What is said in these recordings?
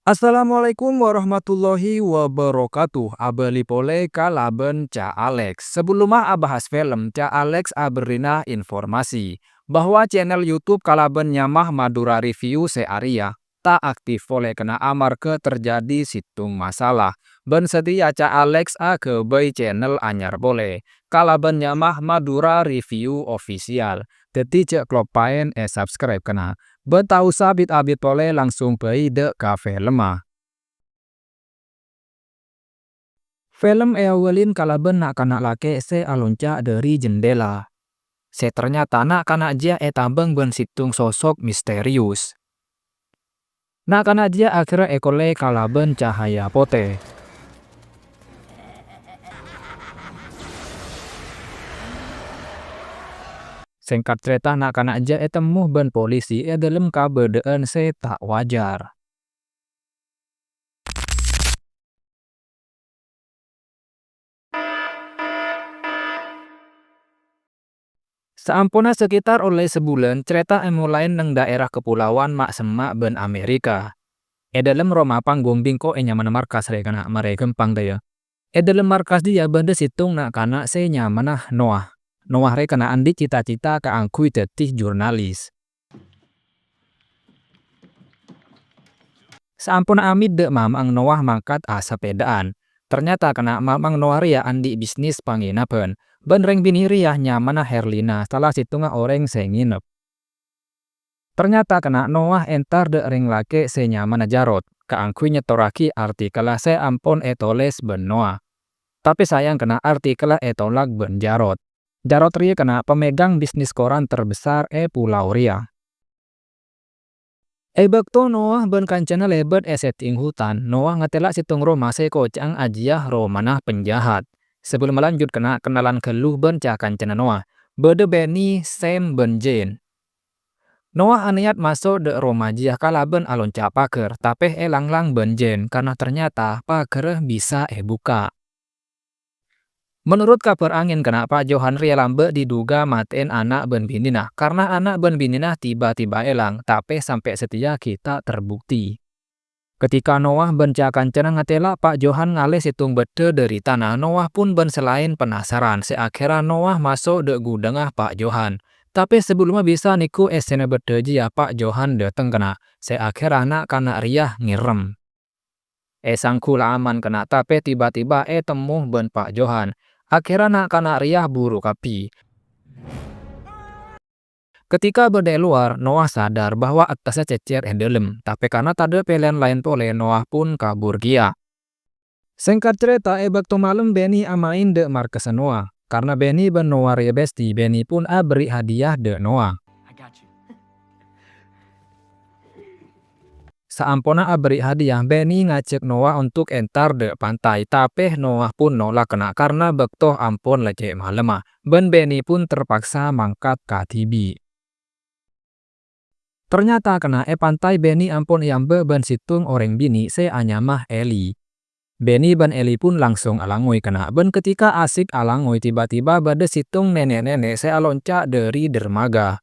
Assalamualaikum warahmatullahi wabarakatuh. Abeli pole kalaben Ca Alex. Sebelumnya abahas film, Ca Alex aberina informasi bahwa channel YouTube kalaben nyamah Madura Review searia tak aktif oleh kena amar ke terjadi situng masalah. Ben setia Ca Alex ke bay channel anyar boleh. Kalaben nyamah Madura Review official. Teti cek klopain subscribe kena. Betau sabit abit pole langsung pergi de ka film. Film awalin kalaben nak kanak lake se alonca dari jendela. Se ternyata nak kanak dia tambeng ben situng sosok misterius. Nak kanak dia akhirnya ekole kalaben cahaya pote. Singkat cerita nak kanak dia temu ben polisi dalam keadaan se tak wajar. Seampuna sekitar oleh sebulan, cerita mulai neng daerah kepulauan Mak Semak ben Amerika. Dalam Roma panggung bingko nyaman markas rekana mereka gempang daya. Dalam markas dia benda situng nak kana se nyamanah Noah. Noah rekana andi cita-cita keangkui tetih jurnalis. Seampuna amit de mamang Noah mangkat sepedaan. Ternyata kena mamang Noah ria andi bisnis panginapan. Ben reng bini ria nyamanah Herlina salah situnga orang se nginep. Ternyata kena Noah entar de ring lake se nyamanah Jarot. Keangkui nyetoraki artikel se ampon etoles ben Noah. Tapi sayang kena artikel etolak ben Jarot. Jarot ria kena pemegang bisnis koran terbesar Pulau Ria. Bekto Noah ben kancana lebet setting hutan. Noah ngetelak situng Roma se kocang ajiah romanah penjahat. Sebelum melanjut kena kenalan keluh ben ca kancana Noah. Bede Benny Sam ben Jane. Noah aniat masuk de Roma jiah kalaben alonca paker. Tapi lang ben Jane karena ternyata paker bisa buka. Menurut kabar angin kenapa Johan Ria lambe diduga matiin anak ben binina karena anak ben binina tiba-tiba elang tapi sampai setia kita terbukti. Ketika Noah ben cakancenang ngatela Pak Johan ngale situng bete dari tanah Noah pun ben selain penasaran seakhirnya Noah masuk de gudangah Pak Johan. Tapi sebelumnya bisa niku esene bete ya Pak Johan dateng kena seakhirnya anak kana Ria ngirem. Sangkul aman kena tapi tiba-tiba temu ben Pak Johan. Akhirnya nak kana Ria buru kapi. Ketika berdaya luar, Noah sadar bahwa atasnya cecer dalam. Tapi karena tade pilihan lain pole, Noah pun kabur gia. Singkat cerita, bakto malam Benny amain de markas Noah. Karena Benny ben Noah ria besti, Benny pun beri hadiah de Noah. Seampona beri hadiah, Benny ngajak Noah untuk entar de pantai. Tapi Noah pun nolak kena karena bekto ampun lecek malam. Ben Benny pun terpaksa mangkat ke tibi. Ternyata kena pantai Benny ampun yambe ben situng orang bini se anyamah Eli. Benny ben Eli pun langsung alangoi kena ben ketika asik alangoi tiba-tiba bade situng nenek-nenek se alonca dari dermaga.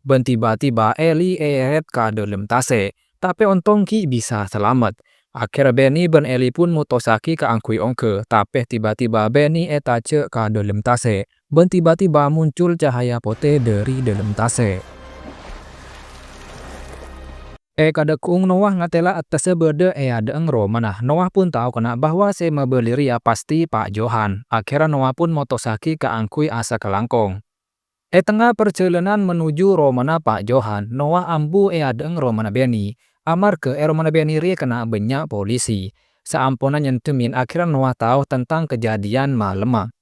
Ben tiba-tiba Eli eret ka dalam tase, tapi ontong ki bisa selamat. Akhirnya Benny ben Eli pun mutosaki ke angkui ongke, tapi tiba-tiba Benny tace ka dalam tase. Ben tiba-tiba muncul cahaya putih dari dalam tase. Kadekung Noah ngatela atasnya berde ada romanah. Noah pun tahu kena bahwa se mabeli ria pasti Pak Johan. Akhirnya Noah pun motosaki ke angkui asa kelangkong. Tengah perjalanan menuju romana Pak Johan, Noah ambu ada romana Benny. Amar ke romana Benny ria kena banyak polisi. Seampuna nyentumin akhirnya Noah tahu tentang kejadian malam.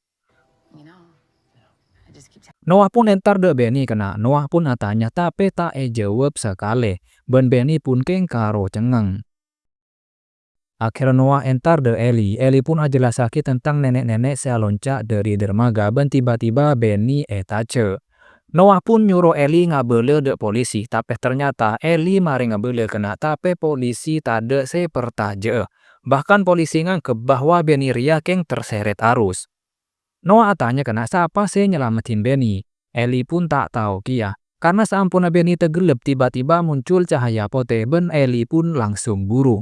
Noah pun entar de Benny kena. Noah pun tanya tapi tak jawab sekali. Ben Benny pun keng karo cengeng. Akhirnya Noah entar de Eli. Eli pun ajelasaki tentang nenek-nenek sealonca dari dermaga. Ben tiba-tiba Benny tace. Noah pun nyuruh Eli ngabele de polisi. Tapi ternyata Eli mari ngabele kena. Tapi polisi tade sepertaje. Bahkan polisi nganggep bahwa Benny ria keng terseret arus. Noah tanya kena siapa sih nyelamatin Benny. Eli pun tak tahu kia. Karena saampuna Benny tenggelam, tiba-tiba muncul cahaya pote ben Eli pun langsung buru.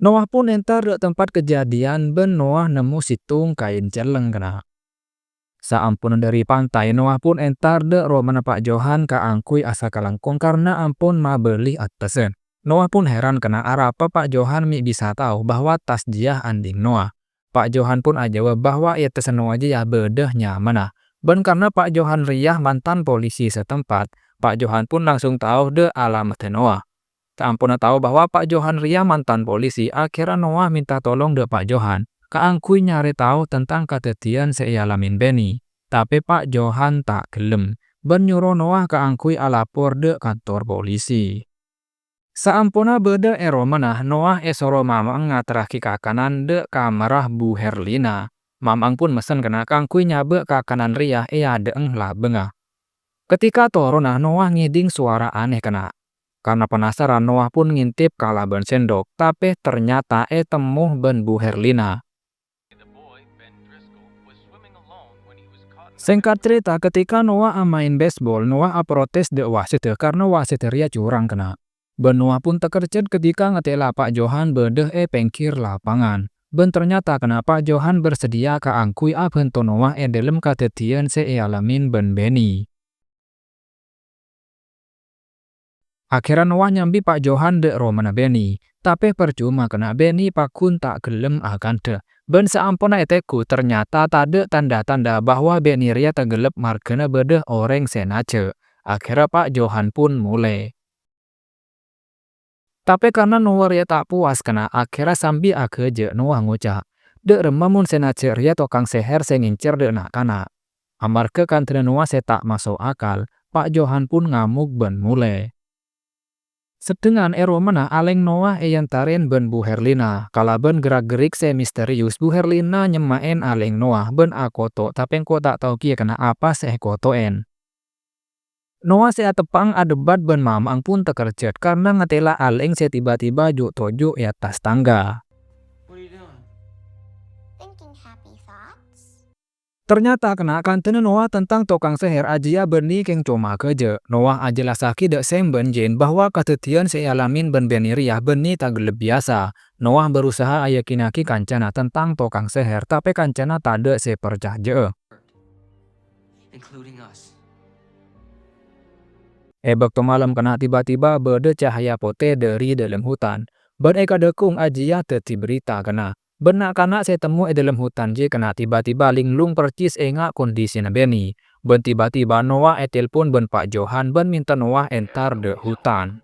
Noah pun entar dek tempat kejadian ben Noah nemu situng kain celeng kena. Saampun dari pantai Noah pun entar dek romana Pak Johan ka angkui asa kalangkong karena ampun ma beli atesen. Noah pun heran kena arapa Pak Johan mi bisa tahu bahwa tas dia anding Noah. Pak Johan pun ajawab bahwa ia tesen Noah aja ya bedeh nyamanah. Ben karena Pak Johan Riah mantan polisi setempat, Pak Johan pun langsung tahu de alamat Noah. Saampuna tahu bahwa Pak Johan Riah mantan polisi, akhirnya Noah minta tolong de Pak Johan. Kaangkui nyari tahu tentang kejadian sealamin Benny. Tapi Pak Johan tak gelem. Ben nyuruh Noah kaangkui alapor de kantor polisi. Saampuna beda eromana, Noah esoro mamang ngatraki kakanan de kamarah Bu Herlina. Mamang pun mesen kena kangkui nyabe kakanan Riah deeng lah bengah. Ketika torona Noah ngiding suara aneh kena. Karena penasaran Noah pun ngintip kalaban sendok, tapi ternyata temuh ben Bu Herlina. Singkat cerita, ketika Noah main baseball, Noah protes de wasit karena wasit Ria curang kena. Ben Noah pun tekercet ketika ngetela Pak Johan bedeh pengkir lapangan. Ben ternyata kenapa Johan bersedia kaangkui abhento Noah dalam kejadian sealamin ben Benny. Akhirnya Noah nyambi Pak Johan de romana Benny. Tapi percuma kena Benny pakun tak gelem akan de. Ben saampuna eteku ternyata tade tanda-tanda bahwa Benny Ria tenggelep markena bedeh orang senace. Akhirnya Pak Johan pun mulai. Tapi karena Noah Ria tak puas kena akhirnya sambil akeje Noah ngucap. Dek remamun senace Ria tokang seher sengincer de nak kana. Amarke kantre Noah tak masuk akal, Pak Johan pun ngamuk ben mulai. Sedengan eromana aleng Noah yantarin ben Bu Herlina. Kalaben gerak-gerik misterius Bu Herlina nyemain aleng Noah ben akoto tapi ko tak tahu kia kena apa kotoen. Noah tepang adebat ben mamang pun tekerjet karena ngetela aleng tiba-tiba juk tojo atas tangga. Ternyata kena kantene Noah tentang tokang seher ajia Benny keng cuma keje. Noah ajelas sakit dek sem ben jen bahwa kejadian sealamin ben Benny Riah Benny tak gelep biasa. Noah berusaha ayakinaki kancana tentang tokang seher tapi kancana tade sepercah je. Waktu malam kena tiba-tiba berde cahaya pote dari dalam hutan. Ben dekung ajia teti berita kena. Benak kanak saya temu dalam hutan je kena tiba-tiba linglung percis engak kondisi Benny. Ben tiba-tiba Noah telepon ben Pak Johan ben minta Noah entar de hutan.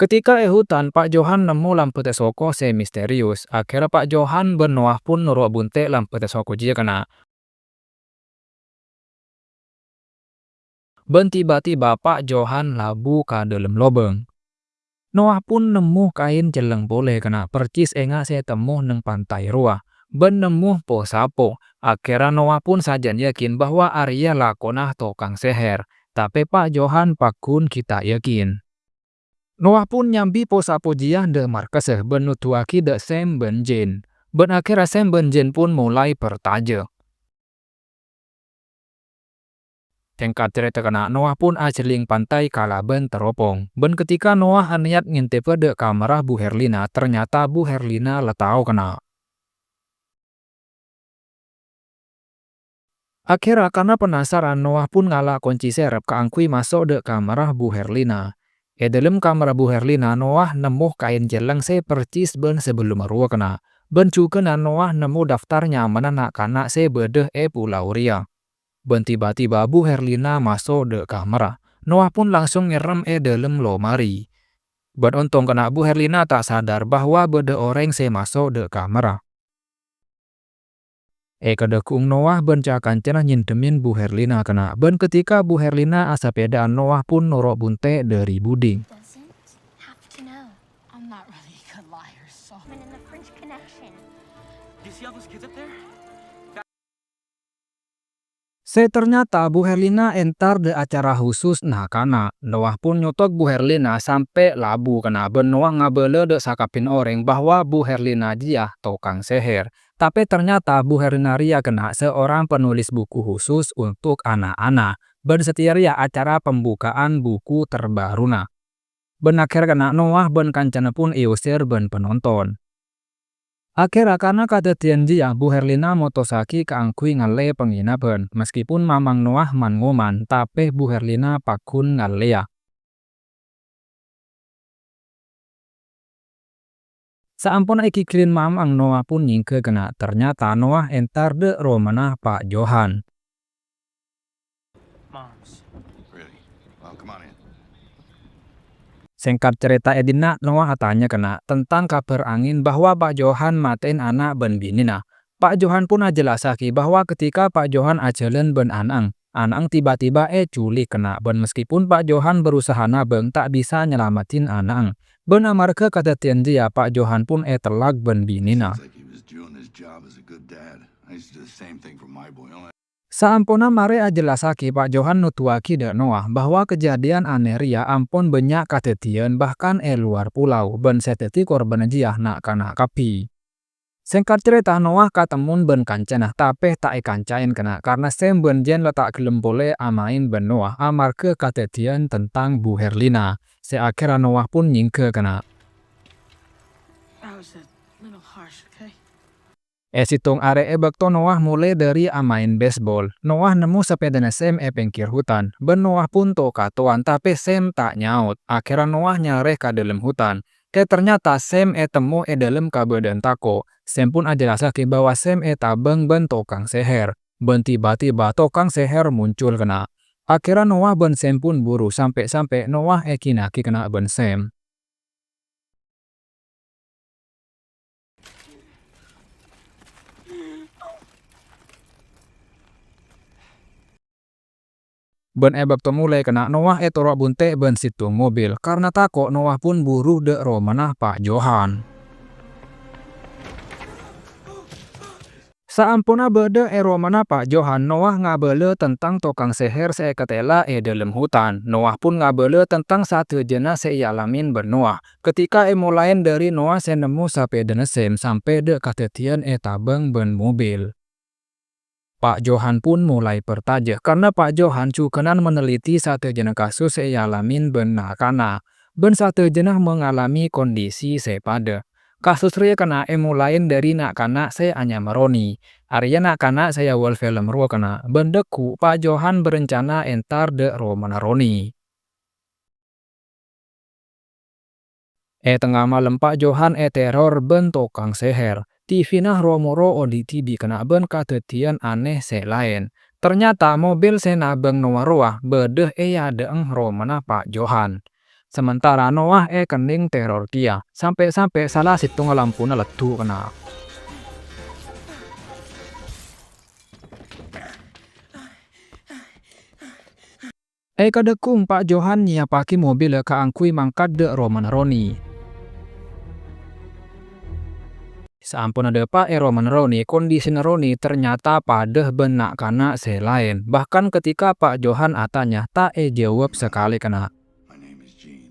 Ketika hutan, Pak Johan nemu lampu tesoko misterius. Akhirnya Pak Johan ben Noah pun nurut bunte lampu tesoko je kena. Ben tiba-tiba Pak Johan labu ka dalam lobeng. Noah pun nemu kain celeng boleh kena percis engak saya temu neng pantai Ruah. Ben nemu po sapo. Akhirnya Noah pun sajan yakin bahwa Arya lakonah tokang seher. Tapi Pak Johan pakun kita yakin. Noah pun nyambi po sapo jia de markaseh ben nutuaki de sem ben jen. Ben akhirnya sem ben jen pun mulai bertaja. Singkat cerita kena Noah pun ajeling pantai kalaben teropong. Ben ketika Noah niat ngintip de kamera Bu Herlina, ternyata Bu Herlina letau kena. Akhirnya karena penasaran Noah pun ngalah kunci serep keangkui masuk de kamera Bu Herlina. Dalam kamera Bu Herlina Noah nemu kain jeleng percis ben sebelum Ruah kena. Ben juga Noah nemu daftarnya mana nak kanak bedeh Pulau Ria. Ben tiba-tiba Bu Herlina masuk de kamera. Noah pun langsung ngerem dalam lomari. Ben untung kena Bu Herlina tak sadar bahwa bedeh orang masuk de kamera. Kedekung Noah ben cakan cenah nyintemin Bu Herlina kena. Ben ketika Bu Herlina asapedaan Noah pun norok bunte dari buding. Ternyata Bu Herlina entar de acara khusus nah kana. Noah pun nyotok Bu Herlina sampai labu kena ben Noah ngabele de sakapin orang bahwa Bu Herlina dia tukang seher. Tapi ternyata Bu Herlina ria kena seorang penulis buku khusus untuk anak-anak. Ben setia ria acara pembukaan buku terbaruna. Ben akhir kena Noah ben kancana pun iusir ben penonton. Akhirnya karena kadetian dia Bu Herlina motosaki keangkui ngale penginapan. Meskipun mamang Noah man ngoman, tapi Bu Herlina pakun ngalea. Saampun iki klin mamang Noah pun nyingke kena. Ternyata Noah entar de romana Pak Johan. Moms. Really? Well, come on in. Singkat cerita edina Noah tanya kena tentang kabar angin bahwa Pak Johan matiin anak ben binina. Pak Johan pun jelasaki bahwa ketika Pak Johan ajelen ben anang tiba-tiba culik kena ben meskipun Pak Johan berusaha nabeng tak bisa nyelamatin anang. Ben amarga kadatian dia Pak Johan pun telak ben binina. Seems like he was doing his job as a good dad. I used to do the same thing for my boy. Saampuna mare ajelasaki Pak Johan nutuaki de Noah bahwa kejadian aneh ria ampun banyak kadetian bahkan luar pulau ben seteti korban jiah nak kana kapi. Singkat cerita Noah katemun ben kancana tapi tak ikancain kena karena sem ben jen letak gelem boleh amain ben Noah amar ke kadetian tentang Bu Herlina. Seakhirnya Noah pun nyingke kena. I was a little harsh, okay? Situng are bakto Noah mulai dari amain baseball. Noah nemu sepeda Sam pengkir hutan. Ben Noah pun to katuan tapi Sam tak nyaut. Akhirnya Noah nyareh ke dalam hutan. Ternyata Sam temu dalam kabadan tako. Sam pun ajelasa ke bahwa Sam tabeng ben tokang seher. Ben tiba-tiba tokang seher muncul kena. Akhirnya Noah ben Sam pun buru sampai Noah kinaki kena ben Sam. Ben bakto mulai kena Noah torok bunte ben situng mobil. Karena tako Noah pun buru de romanah Pak Johan. Saampuna bede romanah Pak Johan, Noah ngabele tentang tokang seher ketela dalam hutan. Noah pun ngabele tentang satu jenis alamin ben Noah. Ketika mulain dari Noah nemu sepeda Sam sampai de katetian tabeng ben mobil. Pak Johan pun mulai bertanya karena Pak Johan cukenan meneliti satu jenis kasus alamin ben nakana. Ben satu jenis mengalami kondisi sepada. Kasus ria kena mulai dari nakana hanya meroni. Arya nakana saya wal film ruo kena. Bendeku Pak Johan berencana entar de romanaroni. Tengah malam Pak Johan teror ben tokang seher. TV nah romoro di TV kena ben kadetian aneh lain. Ternyata mobil senabeng Noah roah bedeh deeng romana Pak Johan. Sementara Noah kening teror kia. Sampai salah situng lampuna letu kena. Kadekung Pak Johan nyiapaki mobil keangkui mangkat de romanaroni. Saampun ada Pak Roman Roni, kondisi Roni ternyata padeh benak kana selain. Bahkan ketika Pak Johan atanya tak jawab sekali kena. My name is Gene.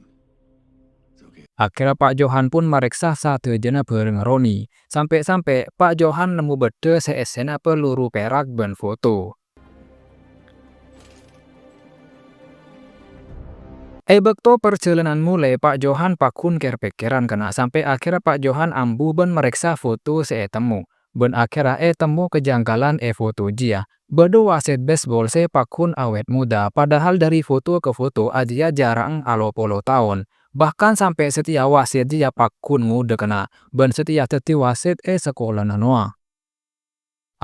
It's okay. Akhirnya Pak Johan pun meriksa satu jena bareng Roni. Sampai Pak Johan nemu bede seesena peluru perak ben foto. Bekto perjalanan mulai Pak Johan pakun kerpekeran kena sampai akhirnya Pak Johan ambu ben meriksa foto temu. Ben akhirnya temu kejanggalan foto dia. Bedo wasit baseball pakun awet muda padahal dari foto ke foto aja jarang polo tahun. Bahkan sampai setia wasit dia pakun muda kena. Ben setia teti wasit sekolah Noah.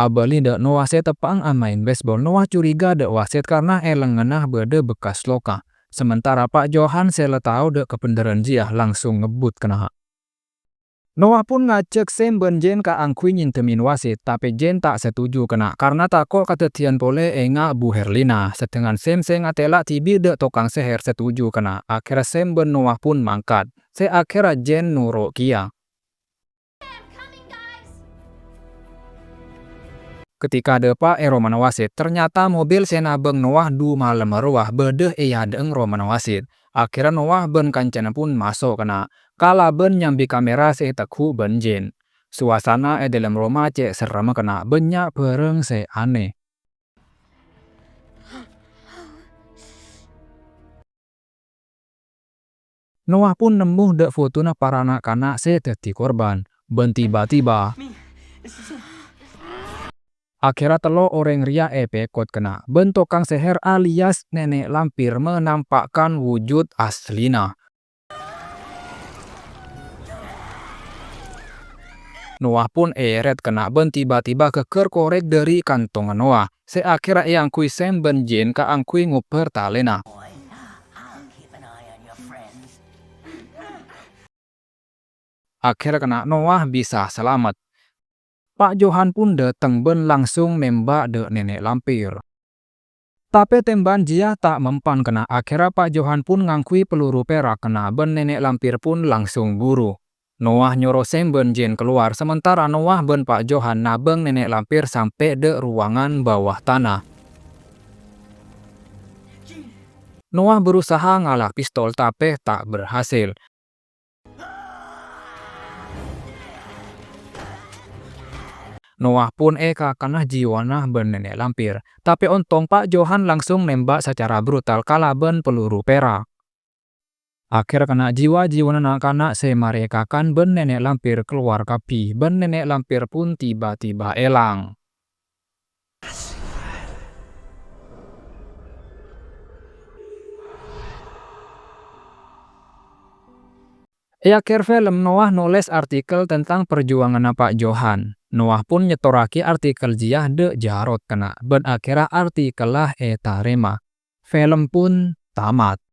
Abali de Noah tepang amain baseball. Noah curiga de wasit karena lengenah bede bekas loka. Sementara Pak Johan tahu de kebenaran dia langsung ngebut kena. Noah pun ngajak Sam ben Jen ka angkui nyintemin wasit, tapi Jen tak setuju kena karena takut kadetian pole enga Bu Herlina. Sedangkan Sam ngatela tibi de tokang seher setuju kena. Akhirnya Sam ben Noah pun mangkat. Akhirnya Jen nurut kia. Ketika depa Roman wasit, ternyata mobil sena beng Noah du malam meruah bedeh deeng Roman wasit. Akhirnya Noah ben kancana pun masuk kena. Kala ben nyambi kamera tekhu ben jen. Suasana dalam Roma cek serem kena banyak bareng aneh. Noah pun nemu dek fotona para anak-anak dadi korban. Ben tiba-tiba akhirnya telo orang ria pekot kena. Ben tokang seher alias nenek lampir menampakkan wujud aslina. Noah pun eret kena ben tiba-tiba keker korek dari kantong Noah. Seakhirnya yang kui sen ben jen ka angkui nguper talena. Akhirnya kena Noah bisa selamat. Pak Johan pun dateng ben langsung nembak de nenek lampir. Tapi tembakan dia tak mempan kena. Akhirnya Pak Johan pun ngangkui peluru perak kena ben nenek lampir pun langsung buru. Noah nyuruh Sam ben jen keluar sementara Noah ben Pak Johan nabeng nenek lampir sampai de ruangan bawah tanah. Noah berusaha ngalah pistol tapi tak berhasil. Noah pun karena jiwana ben nenek lampir. Tapi untung Pak Johan langsung nembak secara brutal kala ben peluru perak. Akhir kena jiwa-jiwana anak-anak merekakan ben nenek lampir keluar kapi. Ben nenek lampir pun tiba-tiba elang. Akhir film Noah nulis artikel tentang perjuangan Pak Johan. Noah pun nyetoraki artikel dia de Jarot kena. Ben akhirnya artikel lah tarema. Film pun tamat.